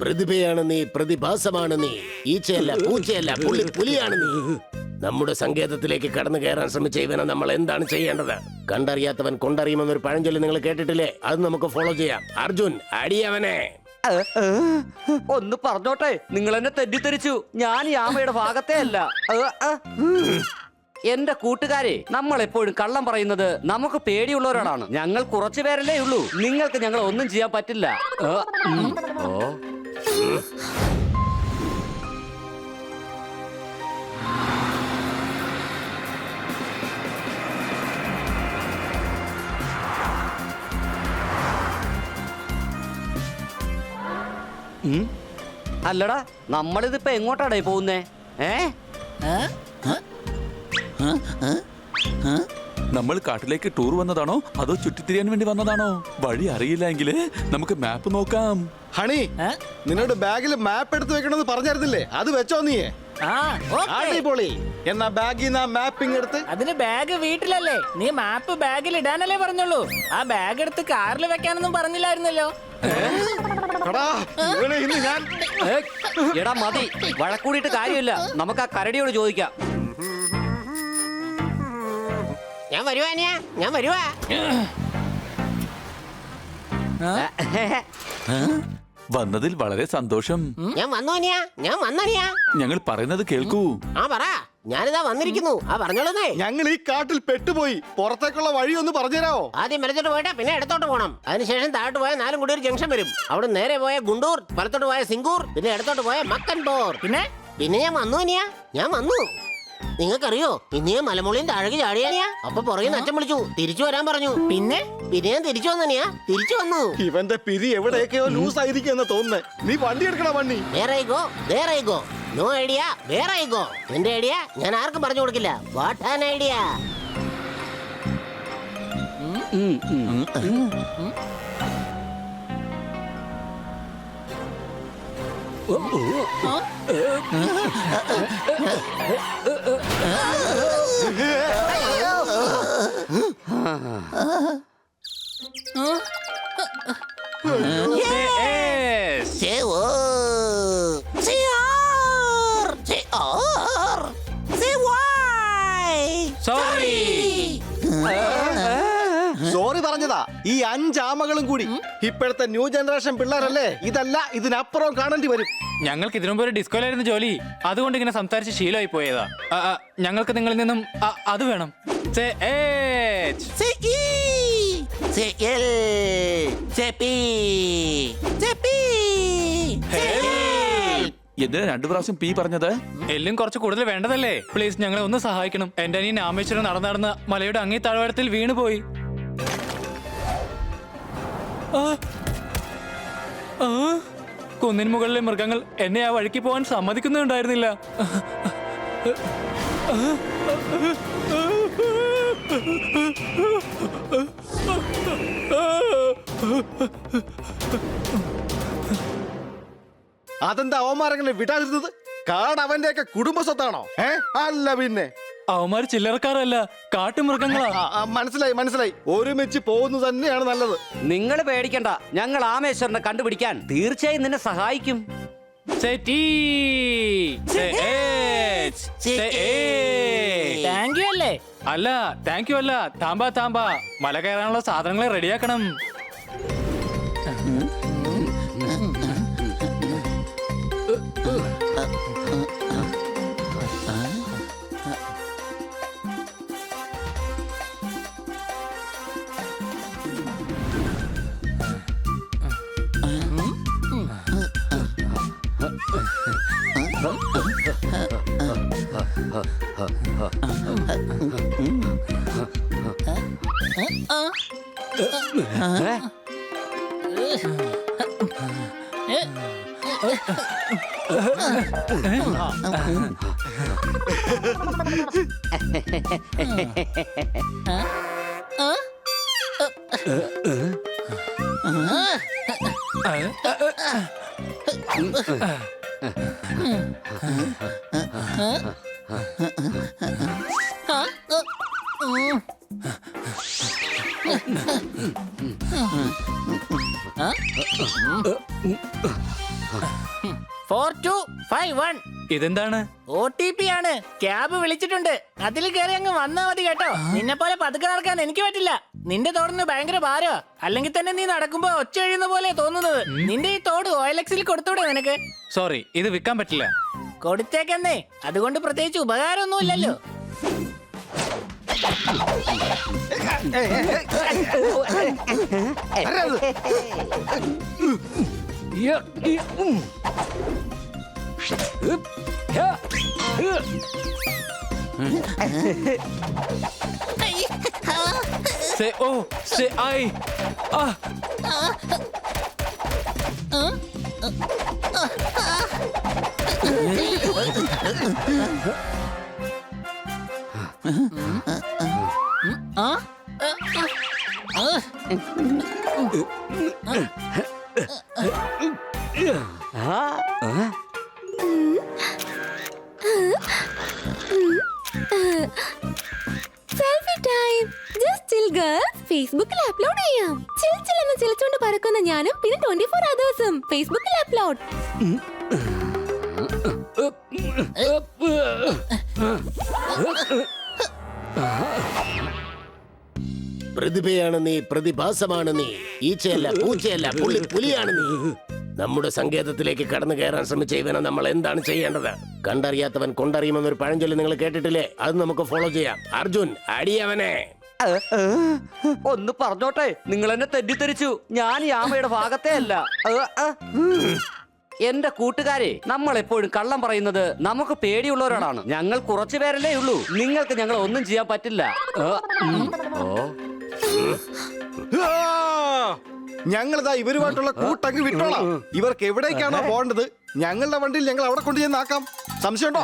പ്രതിഭയാണ് നീ, പ്രതിഭാസമാണ് നീ. ഈച്ചയല്ല, പൂച്ചയല്ല, പുലിയാണ് നീ. നമ്മുടെ സങ്കേതത്തിലേക്ക് കടന്നു കയറാൻ ശ്രമിച്ച ഇവനെ നമ്മൾ എന്താണ് ചെയ്യേണ്ടത്? കണ്ടറിയാത്തവൻ കൊണ്ടറിയുമെന്നൊരു പഴഞ്ചൊല്ലി നിങ്ങൾ കേട്ടിട്ടില്ലേ? അത് നമുക്ക് ഫോളോ ചെയ്യാം. അർജുൻ, അടിയവനെ. ഒന്ന് പറഞ്ഞോട്ടെ, നിങ്ങൾ എന്നെ തെറ്റിദ്ധരിച്ചു. ഞാൻ യാമയുടെ ഭാഗത്തേ അല്ല. എന്റെ കൂട്ടുകാരെ, നമ്മൾ എപ്പോഴും കള്ളം പറയുന്നത് നമുക്ക് പേടിയുള്ളവരോടാണ്. ഞങ്ങൾ കുറച്ചു പേരല്ലേ ഉള്ളൂ. നിങ്ങൾക്ക് ഞങ്ങൾ ഒന്നും ചെയ്യാൻ പറ്റില്ല. അല്ലടാ, നമ്മളിതിപ്പോ എങ്ങോട്ടാടേ പോകുന്നേ? നമ്മൾ കാട്ടിലേക്ക് ടൂർ വന്നതാണോ അതോ ചുറ്റിത്തിരിയാൻ വേണ്ടി വന്നതാണോ? വഴി അറിയില്ല എങ്കില് നമുക്ക് മാപ്പ് നോക്കാം. ഹണി, നിന്നോട് ബാഗിൽ മാപ്പ് എടുത്ത് വെക്കണമെന്ന് പറഞ്ഞായിരുന്നില്ലേ? അത് വെച്ചോ നീയെ? അടിപൊളി. എന്നാ ബാഗിൽ നിന്ന് മാപ്പിംഗ് എടുത്ത്. അതിന് ബാഗ് വീട്ടിലല്ലേ? നീ മാപ്പ് ബാഗിൽ ഇടാനല്ലേ പറഞ്ഞുള്ളൂ. ആ ബാഗ് എടുത്ത് കാറിൽ വെക്കാനൊന്നും പറഞ്ഞില്ലായിരുന്നല്ലോ. എടാ മതി, വഴക്കൂടിയിട്ട് കാര്യമില്ല. നമുക്ക് ആ കരടിയോട് ചോദിക്കാം. ഞാൻ വരുവാ. വന്നതിൽ വളരെ സന്തോഷം. ഞാൻ വന്നു. ഞങ്ങൾ പറയുന്നത് കേൾക്കൂ. പറ. ഞാനിതാ വന്നിരിക്കുന്നു. പറഞ്ഞോളൂന്നേ. ഞങ്ങൾ ഈ കാട്ടിൽ പെട്ടുപോയി. പുറത്തേക്കുള്ള വഴി ഒന്ന് പറഞ്ഞുതരാവോ? ആദ്യം വലത്തോട്ട് പോയിട്ട് പിന്നെ ഇടത്തോട്ട് പോകണം. അതിനുശേഷം താഴോട്ട് പോയാൽ 4 കൂടി ഒരു ജംഗ്ഷൻ വരും. അവിടെ നേരെ പോയ ഗുണ്ടൂർ, വലത്തോട്ട് പോയ സിംഗൂർ, പിന്നെ ഇടത്തോട്ട് പോയ മക്കൻപോർ. പിന്നെ ഞാൻ വന്നു. നിങ്ങൾക്കറിയോ, ഇന്ന് ഞാൻ മലമുകളിയും താഴേക്ക് ചാടിയാ. അപ്പൊ പുറകെ അച്ഛൻ വിളിച്ചു, തിരിച്ചു വരാൻ പറഞ്ഞു. പിന്നെ ഞാൻ തിരിച്ചു വന്നു. ഇവന്റെ പിരി എവിടെയൊക്കെയോ ലൂസ് ആയിരിക്കും എന്ന് തോന്നുന്നേ. നീ വണ്ടി എടുക്കണ വണ്ടി. വേറെ ഗോ. നോ ഐഡിയ, വേറെ ഗോ. എന്റെ ഐഡിയ ഞാൻ ആർക്കും പറഞ്ഞു കൊടുക്കില്ല. What an idea. സോറി പറഞ്ഞതാ. ഈ 5 ആമകളും കൂടി. ഇപ്പോഴത്തെ ന്യൂ ജനറേഷൻ പിള്ളേരല്ലേ, ഇതല്ല ഇതിനപ്പുറം കാണേണ്ടി വരും. ഞങ്ങൾക്ക് ഇതിനു മുമ്പ് ഒരു ഡിസ്കോയിലായിരുന്നു ജോലി. അതുകൊണ്ട് ഇങ്ങനെ സംസാരിച്ച് ശീലമായി പോയതാ. ഞങ്ങൾക്ക് നിങ്ങളിൽ നിന്നും അത് വേണം. എന്തിനാ 2 പ്രാവശ്യം പി പറഞ്ഞത്? എല്ലാം കുറച്ച് കൂടുതൽ വേണ്ടതല്ലേ? പ്ലീസ്, ഞങ്ങളെ ഒന്ന് സഹായിക്കണം. എന്റെ അനിയൻ രാമേശ്വരം നടന്ന് മലയുടെ അങ്ങേ താഴ്വാരത്തിൽ വീണുപോയി. കുന്നിൻ മുകളിലെ മൃഗങ്ങൾ എന്നെ ആ വഴിക്ക് പോകാൻ സമ്മതിക്കുന്നുണ്ടായിരുന്നില്ല. അതെന്താ അവന്മാരങ്ങനെ വിടാതിരുന്നത്? കാട് അവന്റെയൊക്കെ കുടുംബ സ്വത്താണോ? അല്ല പിന്നെ. അവന്മാര് ചില്ലറക്കാരല്ല, കാട്ടുമൃഗങ്ങളാ. മനസ്സിലായി. ഒരുമിച്ച് പോകുന്നത് തന്നെയാണ് നല്ലത്. നിങ്ങൾ പേടിക്കണ്ട, ഞങ്ങൾ ആമേശ്വരനെ കണ്ടുപിടിക്കാൻ തീർച്ചയായും നിന്നെ സഹായിക്കും. താങ്ക് യു അല്ലേ? അല്ല, താങ്ക് യു അല്ല. താമ്പ മല കയറാനുള്ള സാധനങ്ങളെ റെഡിയാക്കണം. ഇതെന്താണ്? OTP ആണ്. ക്യാബ് വിളിച്ചിട്ടുണ്ട്. അതിൽ കയറി അങ്ങ് വന്നാ മതി കേട്ടോ. നിന്നെ പോലെ പതുക്കെ നടക്കാൻ എനിക്ക് പറ്റില്ല. നിന്റെ തോടിന് ഭയങ്കര ഭാരോ. അല്ലെങ്കിൽ തന്നെ നീ നടക്കുമ്പോ ഒച്ച എഴുന്ന പോലെ തോന്നുന്നത്. നിന്റെ ഈ തോട് OLX-ൽ കൊടുത്തൂടെ നിനക്ക്? സോറി, ഇത് വിൽക്കാൻ പറ്റില്ല. കൊടുത്തേക്കെന്നേ. അതുകൊണ്ട് പ്രത്യേകിച്ച് ഉപകാരമൊന്നും ഇല്ലല്ലോ. Say oh, say I. Ah. Selfie time. Just chill girls. ഫേസ്ബുക്കിൽ അപ്ലോഡ് ചെയ്യാം. ചിൽ ചിൽ എന്ന് ചിലച്ചുകൊണ്ട് പറക്കുന്ന ഞാനും പിന്നെ 24 അതേഴ്സും ഫേസ്ബുക്കിൽ അപ്ലോഡ്. പ്രതിഭയാണ് നീ, പ്രതിഭാസമാണ് നീ. ഈച്ചയല്ല, പൂച്ചയല്ല, പുലിയാണ് നീ. നമ്മുടെ സങ്കേതത്തിലേക്ക് കടന്നു കയറാൻ ശ്രമിച്ച ഇവനെ നമ്മൾ എന്താണ് ചെയ്യേണ്ടത്? കണ്ടറിയാത്തവൻ കൊണ്ടറിയുമെന്നൊരു പഴഞ്ചൊല്ലി നിങ്ങൾ കേട്ടിട്ടില്ലേ? അത് നമുക്ക് ഫോളോ ചെയ്യാം. അർജുൻ, അടിയവനെ. ഒന്ന് പറഞ്ഞോട്ടെ, നിങ്ങൾ എന്നെ തെറ്റിദ്ധരിച്ചു. ഞാൻ ഈ ആമയുടെ ഭാഗത്തേ അല്ല. എന്റെ കൂട്ടുകാരെ, നമ്മൾ എപ്പോഴും കള്ളം പറയുന്നത് നമുക്ക് പേടിയുള്ളവരോടാണ്. ഞങ്ങൾ കുറച്ചു പേരല്ലേ ഉള്ളൂ. നിങ്ങൾക്ക് ഞങ്ങൾ ഒന്നും ചെയ്യാൻ പറ്റില്ല. ഞങ്ങളിതാ ഇവരുമായിട്ടുള്ള കൂട്ടങ്ങ് വിട്ടോളാം. ഇവർക്ക് എവിടേക്കാണോ പോകേണ്ടത് ഞങ്ങളുടെ വണ്ടിയിൽ ഞങ്ങൾ അവിടെ കൊണ്ടു ചെന്നാക്കാം. സംശയമുണ്ടോ?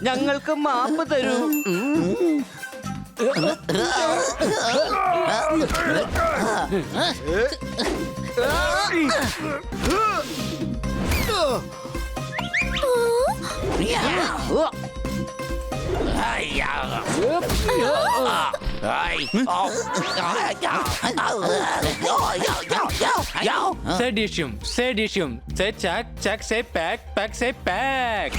ഞങ്ങൾക്ക് മാപ്പ് തരൂ. Seditium, seditium. Say check, check, say pack, pack, say pack.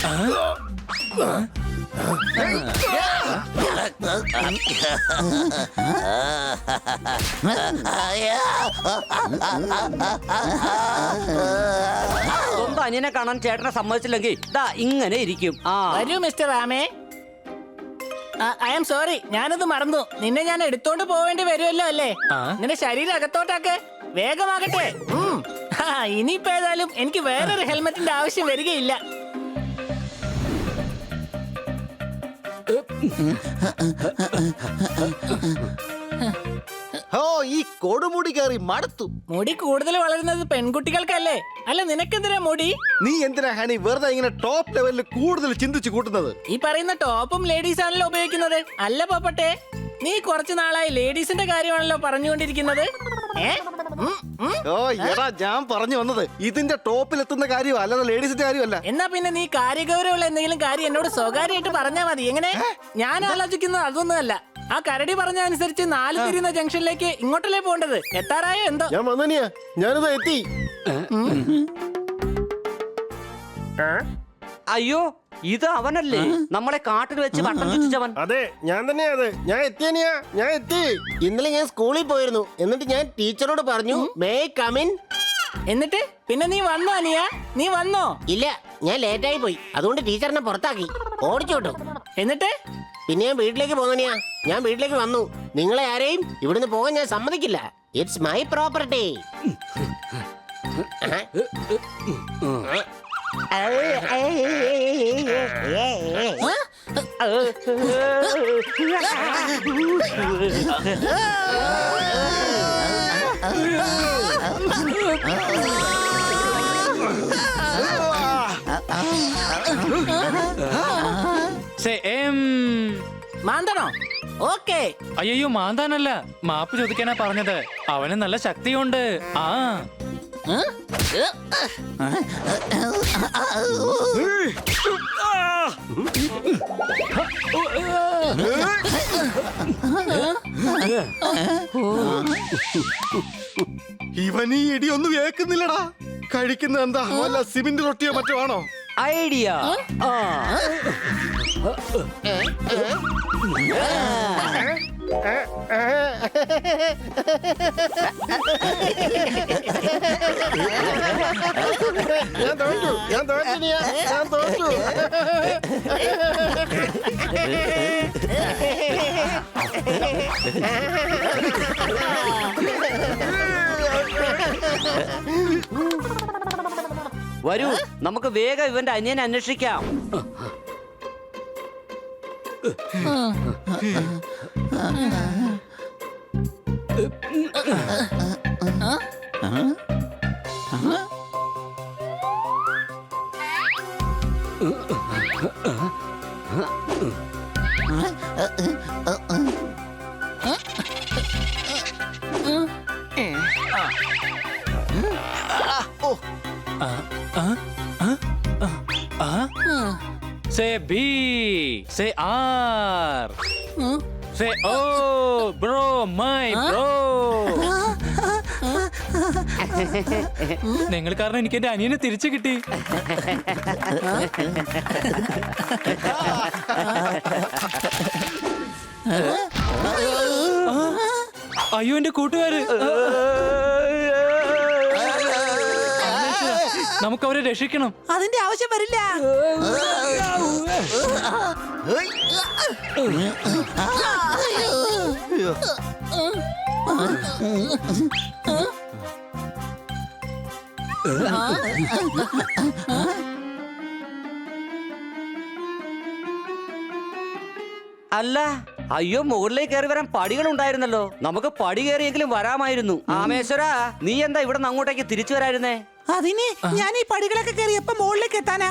സ്വന്തം അനിയനെ കാണാൻ ചേട്ടനെ സമ്മതിച്ചില്ലെങ്കിൽ ദാ ഇങ്ങനെ ഇരിക്കും. വരൂ മിസ്റ്റർ രാമേ. ഐ ആം സോറി, ഞാനത് മറന്നു. നിന്നെ ഞാൻ എടുത്തോണ്ട് പോവേണ്ടി വരുമല്ലോ അല്ലേ? നിന്റെ ശരീരം അകത്തോട്ടാക്ക്. വേഗമാകട്ടെ. ഇനിയിപ്പോ ഏതായാലും എനിക്ക് വേറൊരു ഹെൽമെറ്റിന്റെ ആവശ്യം വരികയില്ല. ഓ, ഈ കൊടുമുടി കയറി മടുത്തു. മുടി കൂടുതൽ വളരുന്നത് പെൺകുട്ടികൾക്കല്ലേ? അല്ല, നിനക്കെന്തിനാ മുടി? നീ എന്തിനാ ഹണി വെറുതെ ഇങ്ങനെ ടോപ്പ് ലെവലിൽ കൂടുതൽ ചിന്തിച്ചു കൂട്ടുന്നത്? ഈ പറയുന്ന ടോപ്പും ലേഡീസ് ആണല്ലോ ഉപയോഗിക്കുന്നത്. അല്ല പോപ്പട്ടെ, നീ കുറച്ചു നാളായി ലേഡീസിന്റെ കാര്യമാണല്ലോ പറഞ്ഞുകൊണ്ടിരിക്കുന്നത്. ഓ എടാ, ഞാൻ പറഞ്ഞു വന്നത് ഇതിന്റെ ടോപ്പിൽ എത്തുന്ന കാര്യം അല്ലാതെ ലേഡീസിന്റെ കാര്യമല്ല. എന്നാ പിന്നെ നീ കാര്യഗൗരവമുള്ള എന്തെങ്കിലും കാര്യം എന്നോട് സ്വകാര്യമായിട്ട് പറഞ്ഞാ മതി. എങ്ങനെ? ഞാൻ ആലോചിക്കുന്നത് അതൊന്നുമല്ല. ആ കരടി പറഞ്ഞ അനുസരിച്ച് 4 തിരിയുന്ന ജംഗ്ഷനിലേക്ക് ഇങ്ങോട്ടല്ലേ പോകേണ്ടത്? എത്താറായോ എന്തോ? ഞാൻ വന്നിയാ, ഞാനിത് എത്തി. അയ്യോ, ഇത് അവനല്ലേ നമ്മളെ കാട്ടിൽ വെച്ച് വട്ടം ചുറ്റിച്ചവൻ? അതെ, ഞാൻ തന്നെയാ. അത് ഞാൻ എത്തിയനിയാ, ഞാൻ എത്തി. ഇന്നലെ ഞാൻ സ്കൂളിൽ പോയിരുന്നു. എന്നിട്ട് ഞാൻ ടീച്ചറോട് പറഞ്ഞു, മേ കമിൻ. എന്നിട്ട് പിന്നെ നീ വന്നോ അനിയ? നീ വന്നോ? ഇല്ല, ഞാൻ ലേറ്റായി പോയി. അതുകൊണ്ട് ടീച്ചറിനെ പുറത്താക്കി, ഓടിച്ചു വിട്ടു. എന്നിട്ട് പിന്നെ ഞാൻ വീട്ടിലേക്ക് പോന്നിയാ. ഞാൻ വീട്ടിലേക്ക് വന്നു. നിങ്ങളെ ആരെയും ഇവിടുന്ന് പോകാൻ ഞാൻ സമ്മതിക്കില്ല. It's my property. Say M. മാന്തണോ? ഓക്കേ. അയ്യോ, മാന്താനല്ല, മാപ്പ് ചോദിക്കാനാ പറഞ്ഞത്. അവന് നല്ല ശക്തിയുണ്ട്. ഇവൻ ഈ ഇടിയൊന്നും ഏക്കുന്നില്ലടാ. കഴിക്കുന്നത് എന്താ വല്ല സിമന്റ് റൊട്ടിയോ മറ്റോ ആണോ? ഐഡിയ. ഞാൻ തോറ്റു. വരൂ, നമുക്ക് വേഗം ഇവന്റെ അനിയനെ അന്വേഷിക്കാം. Say B. Say R. Say O, bro, my bro. നിങ്ങൾ കാരണം എനിക്ക് എന്റെ അനിയനെ തിരിച്ചു കിട്ടി. അയ്യോ, എന്റെ കൂട്ടുകാര്. നമുക്ക് അവരെ രക്ഷിക്കണം. അതിന്റെ ആവശ്യം വരില്ല. അല്ല, അയ്യോ, മുകളിലേക്ക് കയറി വരാൻ പടികൾ ഉണ്ടായിരുന്നല്ലോ. നമുക്ക് പടി കയറിയെങ്കിലും വരാമായിരുന്നു. ആമേശ്വര, നീ എന്താ ഇവിടെ നിന്ന് അങ്ങോട്ടേക്ക് തിരിച്ചു വരായിരുന്നേ? അതിന് ഞാൻ ഈ പടികളൊക്കെ കയറി എപ്പോ മുകളിലേക്ക് എത്താനാ?